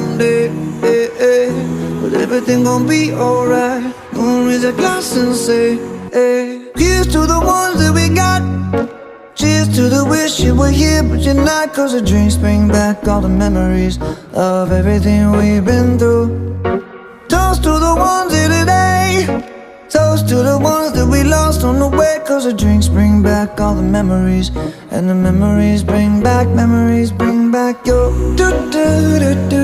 someday. But everything gon' be alright. Gonna raise a glass and say, here's to the ones that we got. Cheers to the wish you were here but you're not. Cause the drinks bring back all the memories of everything we've been through. Toast to the ones here today. Toast to the ones that we lost on the way. Cause the drinks bring back all the memories. And the memories bring back your do do do do.